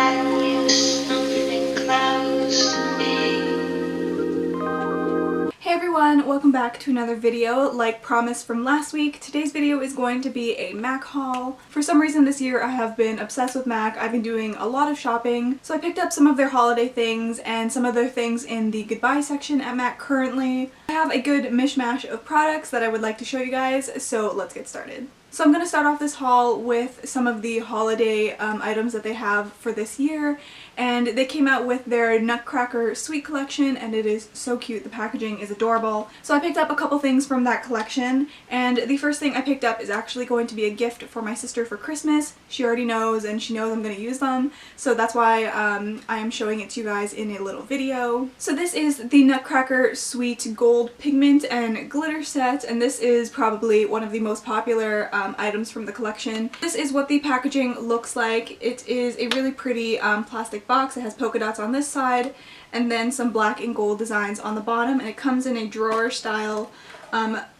find you something close to me. Hey everyone, welcome back to another video. Like promised from last week, today's video is going to be a MAC haul. For some reason this year I have been obsessed with MAC. I've been doing a lot of shopping, so I picked up some of their holiday things and some of their things in the goodbye section at MAC currently. I have a good mishmash of products that I would like to show you guys, so let's get started. So I'm going to start off this haul with some of the holiday items that they have for this year, and they came out with their Nutcracker Suite collection and it is so cute. The packaging is adorable. So I picked up a couple things from that collection, and the first thing I picked up is actually going to be a gift for my sister for Christmas. She already knows and she knows I'm going to use them, so that's why I am showing it to you guys in a little video. So this is the Nutcracker Suite Gold Pigment and Glitter set, and this is probably one of the most popular items from the collection. This is what the packaging looks like. It is a really pretty plastic box. It has polka dots on this side and then some black and gold designs on the bottom, and it comes in a drawer style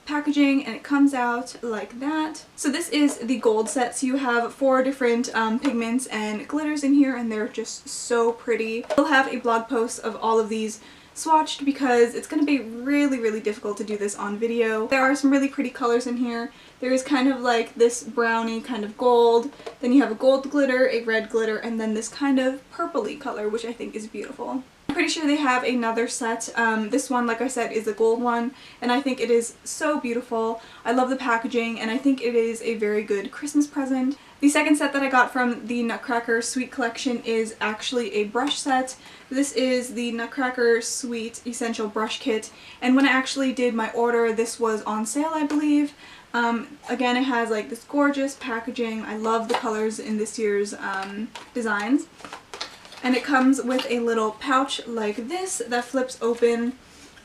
packaging, and it comes out like that. So this is the gold set, so you have 4 different pigments and glitters in here, and they're just so pretty. I'll have a blog post of all of these swatched because it's going to be really difficult to do this on video. There are some really pretty colors in here. There is kind of like this brownie kind of gold, then you have a gold glitter, a red glitter, and then this kind of purpley color, which I think is beautiful. I'm pretty sure they have another set. This one, like I said, is the gold one, and I think it is so beautiful. I love the packaging, and I think it is a very good Christmas present. The second set that I got from the Nutcracker Suite collection is actually a brush set. This is the Nutcracker Suite Essential Brush Kit, and when I actually did my order, this was on sale, I believe. Again, it has like this gorgeous packaging. I love the colors in this year's designs. And it comes with a little pouch like this that flips open,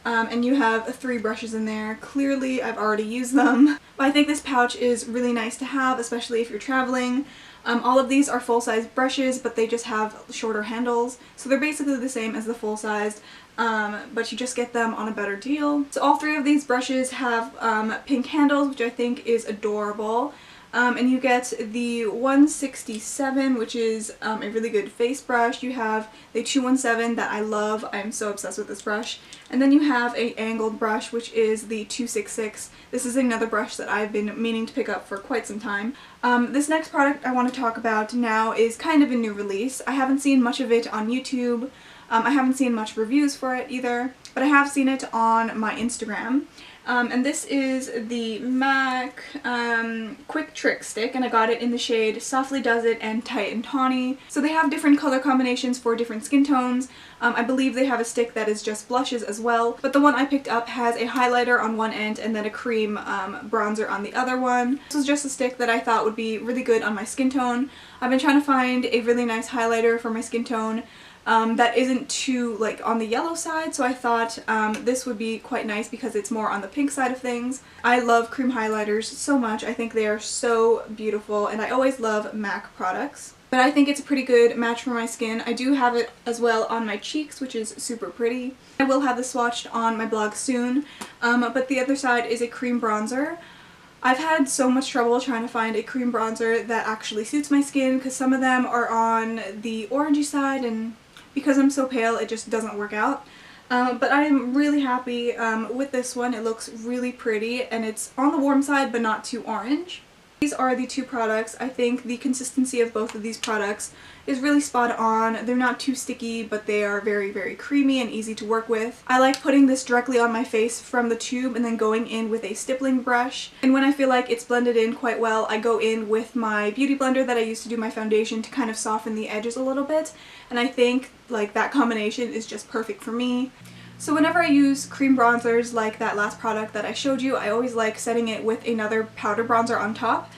and you have 3 brushes in there. Clearly I've already used them, but I think this pouch is really nice to have, especially if you're traveling. All of these are full-size brushes, but they just have shorter handles, so they're basically the same as the full-sized, but you just get them on a better deal. So all 3 of these brushes have pink handles, which I think is adorable. And you get the 167, which is a really good face brush. You have the 217 that I love. I'm so obsessed with this brush. And then you have an angled brush, which is the 266. This is another brush that I've been meaning to pick up for quite some time. This next product I want to talk about now is kind of a new release. I haven't seen much of it on YouTube. I haven't seen much reviews for it either, but I have seen it on my Instagram. And this is the MAC QuikTrick stick, and I got it in the shade Softly Does It and Tight and Tawny. So they have different color combinations for different skin tones. I believe they have a stick that is just blushes as well, but the one I picked up has a highlighter on one end and then a cream bronzer on the other one. This was just a stick that I thought would be really good on my skin tone. I've been trying to find a really nice highlighter for my skin tone that isn't too like on the yellow side, so I thought this would be quite nice because it's more on the pink side of things. I love cream highlighters so much. I think they are so beautiful, and I always love MAC products. But I think it's a pretty good match for my skin. I do have it as well on my cheeks, which is super pretty. I will have this swatched on my blog soon, but the other side is a cream bronzer. I've had so much trouble trying to find a cream bronzer that actually suits my skin because some of them are on the orangey side, and because I'm so pale it just doesn't work out. But I'm really happy with this one. It looks really pretty and it's on the warm side but not too orange. These are the 2 products. I think the consistency of both of these products is really spot on. They're not too sticky, but they are very creamy and easy to work with. I like putting this directly on my face from the tube and then going in with a stippling brush. And when I feel like it's blended in quite well, I go in with my beauty blender that I use to do my foundation to kind of soften the edges a little bit. And I think like that combination is just perfect for me. So whenever I use cream bronzers like that last product that I showed you, I always like setting it with another powder bronzer on top.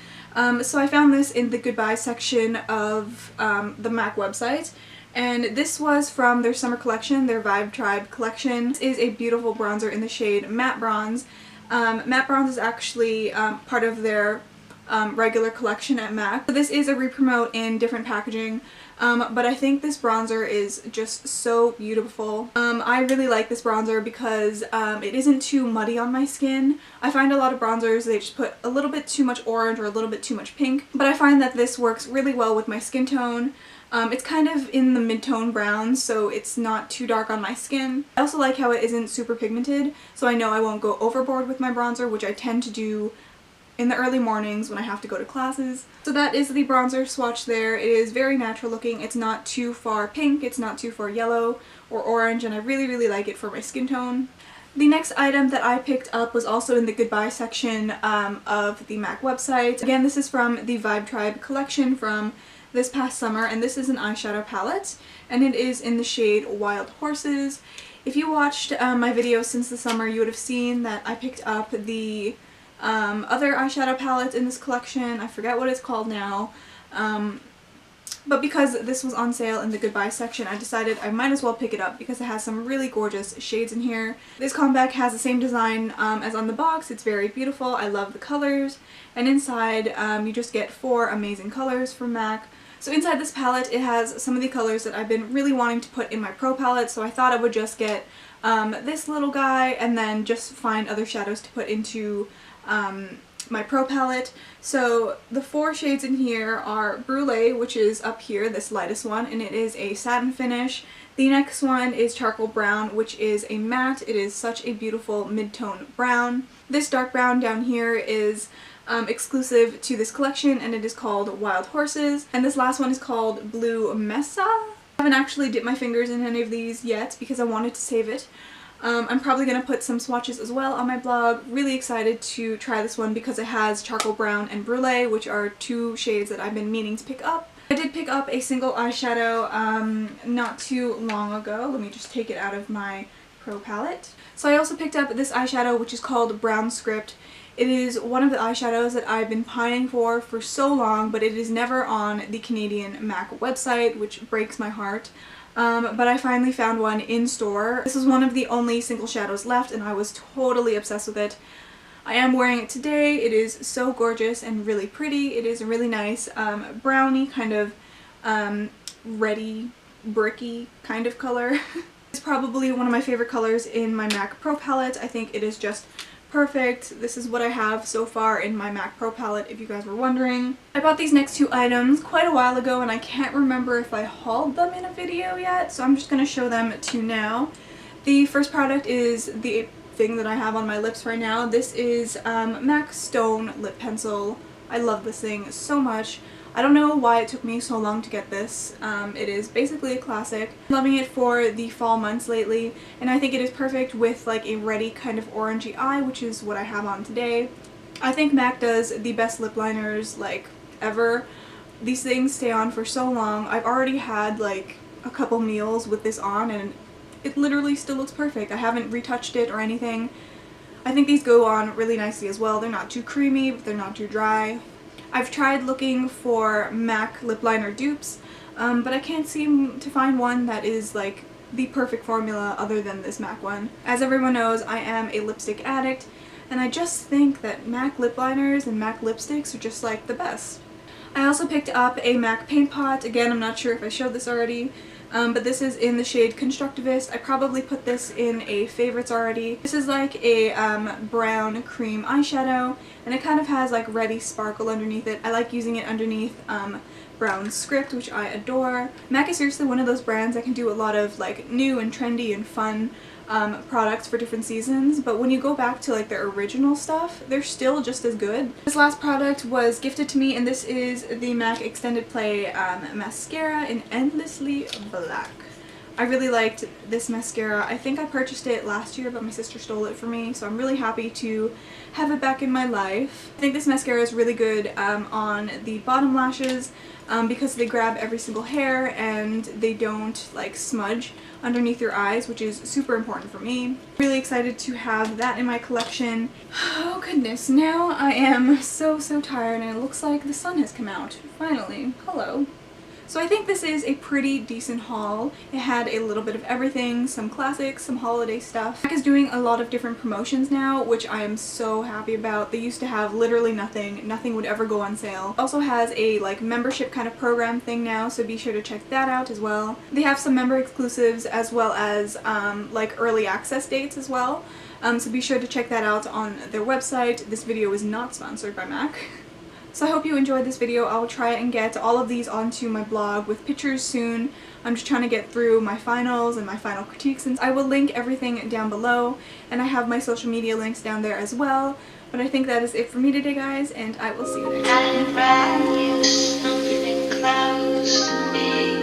So I found this in the goodbye section of the MAC website, and this was from their summer collection, their Vibe Tribe collection. This is a beautiful bronzer in the shade Matte Bronze. Matte Bronze is actually part of their regular collection at MAC. So this is a re-promote in different packaging, but I think this bronzer is just so beautiful. I really like this bronzer because it isn't too muddy on my skin. I find a lot of bronzers, they just put a little bit too much orange or a little bit too much pink, but I find that this works really well with my skin tone. It's kind of in the mid-tone brown, so it's not too dark on my skin. I also like how it isn't super pigmented, so I know I won't go overboard with my bronzer, which I tend to do in the early mornings when I have to go to classes. So that is the bronzer swatch there. It is very natural looking. It's not too far pink, it's not too far yellow or orange, and I really, really like it for my skin tone. The next item that I picked up was also in the goodbye section of the MAC website. Again, this is from the Vibe Tribe collection from this past summer, and this is an eyeshadow palette, and it is in the shade Wild Horses. If you watched my videos since the summer, you would have seen that I picked up the other eyeshadow palette in this collection. I forget what it's called now, but because this was on sale in the goodbye section, I decided I might as well pick it up because it has some really gorgeous shades in here. This compact has the same design as on the box. It's very beautiful. I love the colors, and inside you just get 4 amazing colors from MAC. So inside this palette, it has some of the colors that I've been really wanting to put in my Pro palette, so I thought I would just get this little guy and then just find other shadows to put into my Pro palette. So the 4 shades in here are Brulee, which is up here, this lightest one, and it is a satin finish. The next one is Charcoal Brown, which is a matte. It is such a beautiful mid-tone brown. This dark brown down here is exclusive to this collection, and it is called Wild Horses. And this last one is called Blue Mesa. I haven't actually dipped my fingers in any of these yet because I wanted to save it. I'm probably going to put some swatches as well on my blog. Really excited to try this one because it has Charcoal Brown and Brulee, which are 2 shades that I've been meaning to pick up. I did pick up a single eyeshadow not too long ago. Let me just take it out of my Pro palette. So I also picked up this eyeshadow, which is called Brown Script. It is one of the eyeshadows that I've been pining for so long, but it is never on the Canadian MAC website, which breaks my heart. But I finally found one in store. This is one of the only single shadows left, and I was totally obsessed with it. I am wearing it today. It is so gorgeous and really pretty. It is a really nice brownie kind of reddy, bricky kind of color. It's probably one of my favorite colors in my MAC Pro palette. I think it is just perfect. This is what I have so far in my MAC Pro palette, if you guys were wondering. I bought these next 2 items quite a while ago, and I can't remember if I hauled them in a video yet, so I'm just going to show them to you now. The first product is the thing that I have on my lips right now. This is MAC Stone Lip Pencil. I love this thing so much. I don't know why it took me so long to get this. It is basically a classic. I'm loving it for the fall months lately, and I think it is perfect with like a reddy kind of orangey eye, which is what I have on today. I think MAC does the best lip liners like ever. These things stay on for so long. I've already had like a couple meals with this on, and it literally still looks perfect. I haven't retouched it or anything. I think these go on really nicely as well. They're not too creamy, but they're not too dry. I've tried looking for MAC lip liner dupes, but I can't seem to find one that is like the perfect formula other than this MAC one. As everyone knows, I am a lipstick addict, and I just think that MAC lip liners and MAC lipsticks are just like the best. I also picked up a MAC paint pot. Again, I'm not sure if I showed this already, but this is in the shade Constructivist. I probably put this in a favorites already. This is like a brown cream eyeshadow, and it kind of has like reddy sparkle underneath it. I like using it underneath Brown Script, which I adore. MAC is seriously one of those brands that can do a lot of like new and trendy and fun products for different seasons, but when you go back to like their original stuff, they're still just as good. This last product was gifted to me, and this is the MAC Extended Play Mascara in Endlessly Black. I really liked this mascara. I think I purchased it last year, but my sister stole it from me, so I'm really happy to have it back in my life. I think this mascara is really good on the bottom lashes because they grab every single hair and they don't like smudge underneath your eyes, which is super important for me. Really excited to have that in my collection. Oh goodness, now I am so tired, and it looks like the sun has come out. Finally. Hello. So I think this is a pretty decent haul. It had a little bit of everything, some classics, some holiday stuff. MAC is doing a lot of different promotions now, which I am so happy about. They used to have literally nothing. Nothing would ever go on sale. Also has a like membership kind of program thing now, so be sure to check that out as well. They have some member exclusives as well as like early access dates as well. So be sure to check that out on their website. This video is not sponsored by MAC. So I hope you enjoyed this video. I will try and get all of these onto my blog with pictures soon. I'm just trying to get through my finals and my final critiques, and I will link everything down below, and I have my social media links down there as well. But I think that is it for me today, guys, and I will see you next time. And brand new something close to me.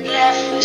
Left with